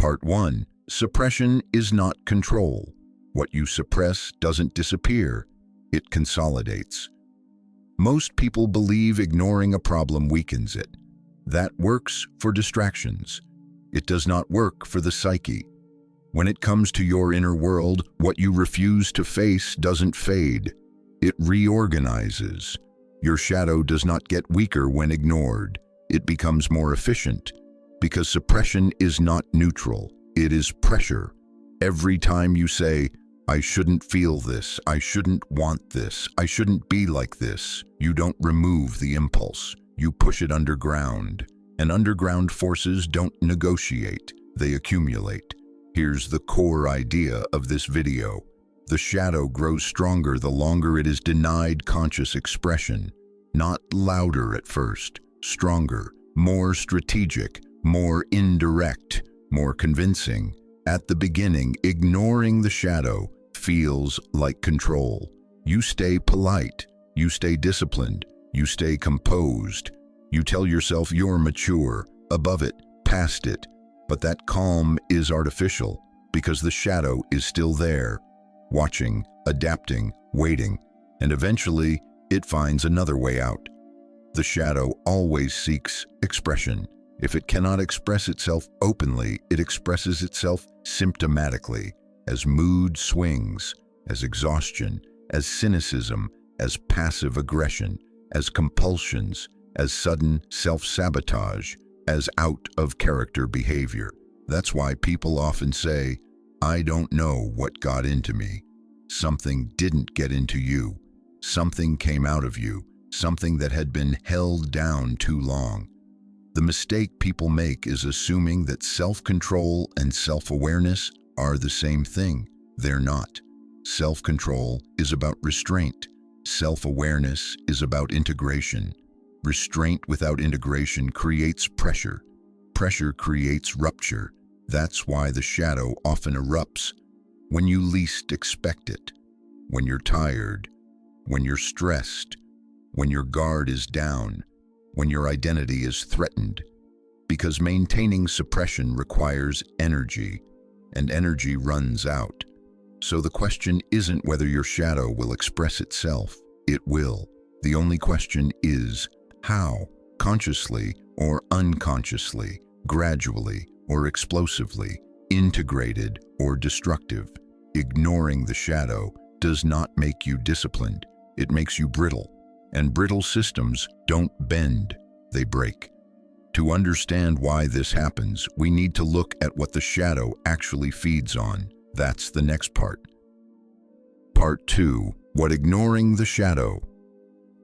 Part 1. Suppression is not control. What you suppress doesn't disappear, it consolidates. Most people believe ignoring a problem weakens it. That works for distractions. It does not work for the psyche. When it comes to your inner world, what you refuse to face doesn't fade. It reorganizes. Your shadow does not get weaker when ignored. It becomes more efficient. Because suppression is not neutral, it is pressure. Every time you say, "I shouldn't feel this, I shouldn't want this, I shouldn't be like this," you don't remove the impulse, you push it underground. And underground forces don't negotiate, they accumulate. Here's the core idea of this video. The shadow grows stronger the longer it is denied conscious expression. Not louder at first, stronger, more strategic, more indirect, more convincing. At the beginning, ignoring the shadow feels like control. You stay polite, you stay disciplined, you stay composed. You tell yourself you're mature, above it, past it. But that calm is artificial because the shadow is still there, watching, adapting, waiting, and eventually it finds another way out. The shadow always seeks expression. If it cannot express itself openly, it expresses itself symptomatically, as mood swings, as exhaustion, as cynicism, as passive aggression, as compulsions, as sudden self-sabotage, as out-of-character behavior. That's why people often say, "I don't know what got into me." Something didn't get into you. Something came out of you, something that had been held down too long. The mistake people make is assuming that self-control and self-awareness are the same thing. They're not. Self-control is about restraint. Self-awareness is about integration. Restraint without integration creates pressure. Pressure creates rupture. That's why the shadow often erupts when you least expect it. When you're tired, when you're stressed, when your guard is down, when your identity is threatened. Because maintaining suppression requires energy, and energy runs out. So the question isn't whether your shadow will express itself. It will. The only question is, how? Consciously or unconsciously, gradually or explosively, integrated or destructive. Ignoring the shadow does not make you disciplined. It makes you brittle. And brittle systems don't bend, they break. To understand why this happens, we need to look at what the shadow actually feeds on. That's the next part. Part 2. What ignoring the shadow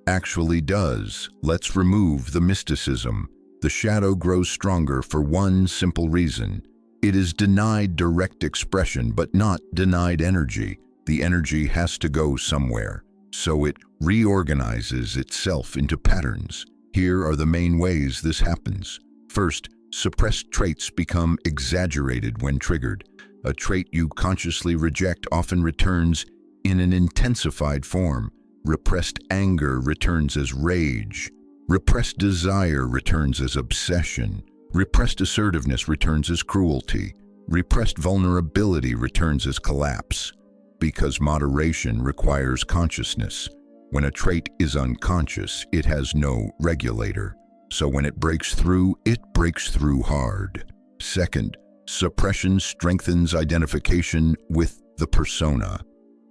actually does. Let's remove the mysticism. The shadow grows stronger for one simple reason. It is denied direct expression, but not denied energy. The energy has to go somewhere. So it reorganizes itself into patterns. Here are the main ways this happens. First, suppressed traits become exaggerated when triggered. A trait you consciously reject often returns in an intensified form. Repressed anger returns as rage. Repressed desire returns as obsession. Repressed assertiveness returns as cruelty. Repressed vulnerability returns as collapse. Because moderation requires consciousness. When a trait is unconscious, it has no regulator. So when it breaks through hard. Second, suppression strengthens identification with the persona.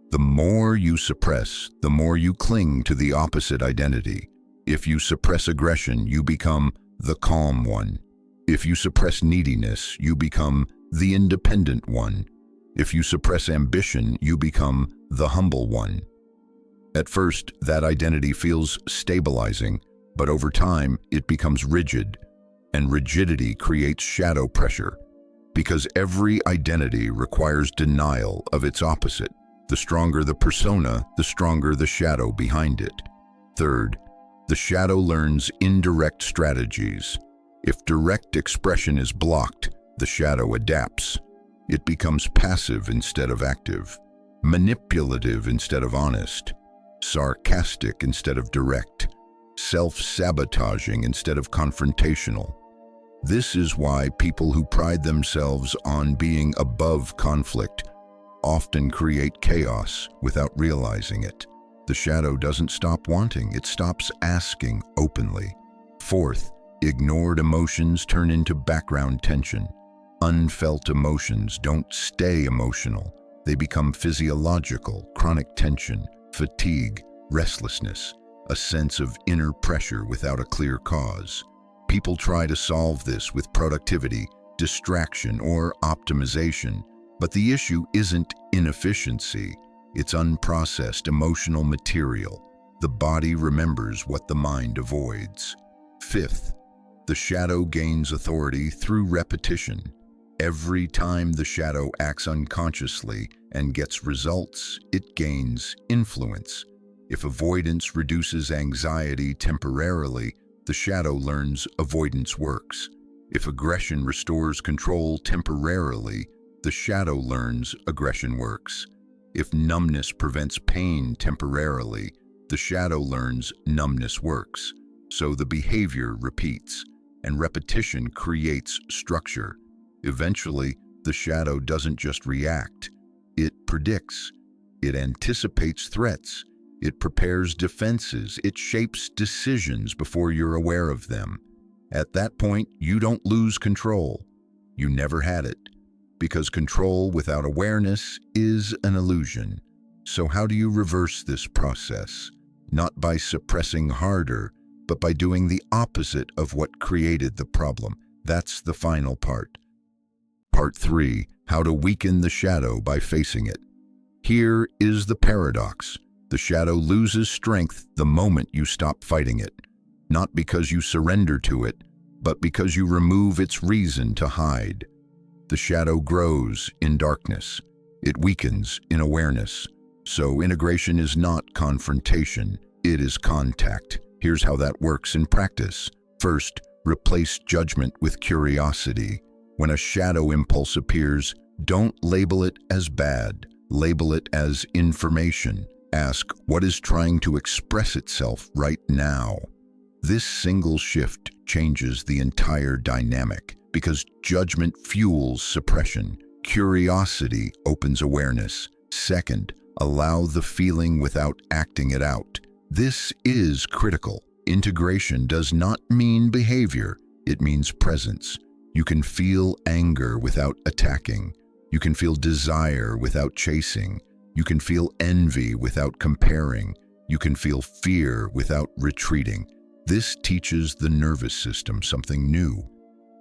The more you suppress, the more you cling to the opposite identity. If you suppress aggression, you become the calm one. If you suppress neediness, you become the independent one. If you suppress ambition, you become the humble one. At first, that identity feels stabilizing, but over time, it becomes rigid, and rigidity creates shadow pressure, because every identity requires denial of its opposite. The stronger the persona, the stronger the shadow behind it. Third, the shadow learns indirect strategies. If direct expression is blocked, the shadow adapts. It becomes passive instead of active, manipulative instead of honest, sarcastic instead of direct, self-sabotaging instead of confrontational. This is why people who pride themselves on being above conflict often create chaos without realizing it. The shadow doesn't stop wanting, it stops asking openly. Fourth, ignored emotions turn into background tension. Unfelt emotions don't stay emotional. They become physiological, chronic tension, fatigue, restlessness, a sense of inner pressure without a clear cause. People try to solve this with productivity, distraction, or optimization, but the issue isn't inefficiency, it's unprocessed emotional material. The body remembers what the mind avoids. Fifth, the shadow gains authority through repetition. Every time the shadow acts unconsciously and gets results, it gains influence. If avoidance reduces anxiety temporarily, the shadow learns avoidance works. If aggression restores control temporarily, the shadow learns aggression works. If numbness prevents pain temporarily, the shadow learns numbness works. So the behavior repeats, and repetition creates structure. Eventually, the shadow doesn't just react. It predicts. It anticipates threats. It prepares defenses. It shapes decisions before you're aware of them. At that point, you don't lose control. You never had it. Because control without awareness is an illusion. So how do you reverse this process? Not by suppressing harder, but by doing the opposite of what created the problem. That's the final part. Part 3, how to weaken the shadow by facing it. Here is the paradox. The shadow loses strength the moment you stop fighting it. Not because you surrender to it, but because you remove its reason to hide. The shadow grows in darkness. It weakens in awareness. So integration is not confrontation, it is contact. Here's how that works in practice. First, replace judgment with curiosity. When a shadow impulse appears, don't label it as bad. Label it as information. Ask, what is trying to express itself right now? This single shift changes the entire dynamic because judgment fuels suppression. Curiosity opens awareness. Second, allow the feeling without acting it out. This is critical. Integration does not mean behavior. It means presence. You can feel anger without attacking. You can feel desire without chasing. You can feel envy without comparing. You can feel fear without retreating. This teaches the nervous system something new.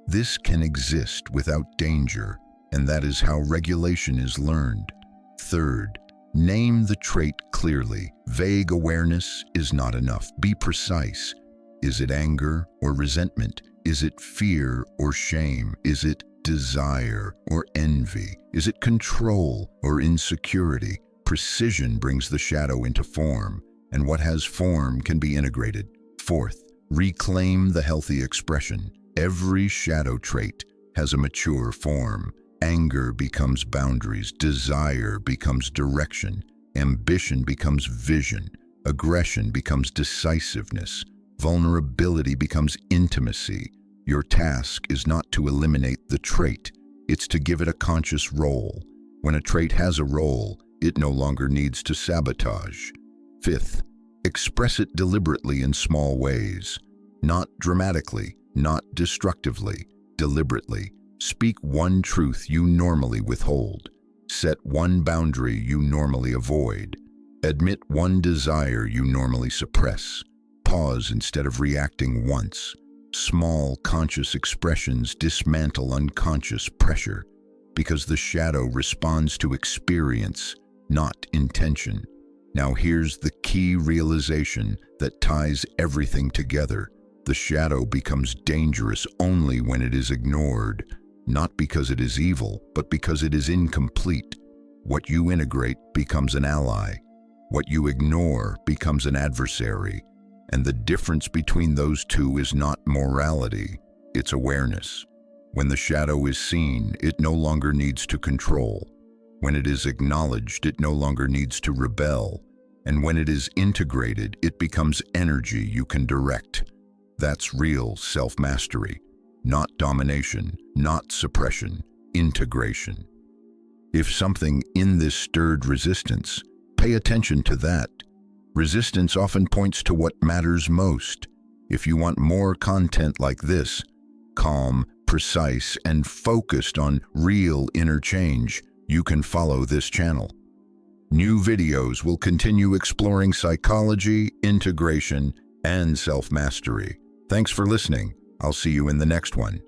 This can exist without danger, and that is how regulation is learned. Third, name the trait clearly. Vague awareness is not enough. Be precise. Is it anger or resentment? Is it fear or shame? Is it desire or envy? Is it control or insecurity? Precision brings the shadow into form, and what has form can be integrated. Fourth, reclaim the healthy expression. Every shadow trait has a mature form. Anger becomes boundaries, desire becomes direction, ambition becomes vision, aggression becomes decisiveness, vulnerability becomes intimacy. Your task is not to eliminate the trait, it's to give it a conscious role. When a trait has a role, it no longer needs to sabotage. Fifth, express it deliberately in small ways. Not dramatically, not destructively, deliberately. Speak one truth you normally withhold. Set one boundary you normally avoid. Admit one desire you normally suppress. Pause instead of reacting once. Small, conscious expressions dismantle unconscious pressure because the shadow responds to experience, not intention. Now here's the key realization that ties everything together. The shadow becomes dangerous only when it is ignored, not because it is evil, but because it is incomplete. What you integrate becomes an ally. What you ignore becomes an adversary. And the difference between those two is not morality, it's awareness. When the shadow is seen, it no longer needs to control. When it is acknowledged, it no longer needs to rebel. And when it is integrated, it becomes energy you can direct. That's real self-mastery. Not domination, not suppression, integration. If something in this stirred resistance, pay attention to that. Resistance often points to what matters most. If you want more content like this, calm, precise, and focused on real inner change, you can follow this channel. New videos will continue exploring psychology, integration, and self-mastery. Thanks for listening. I'll see you in the next one.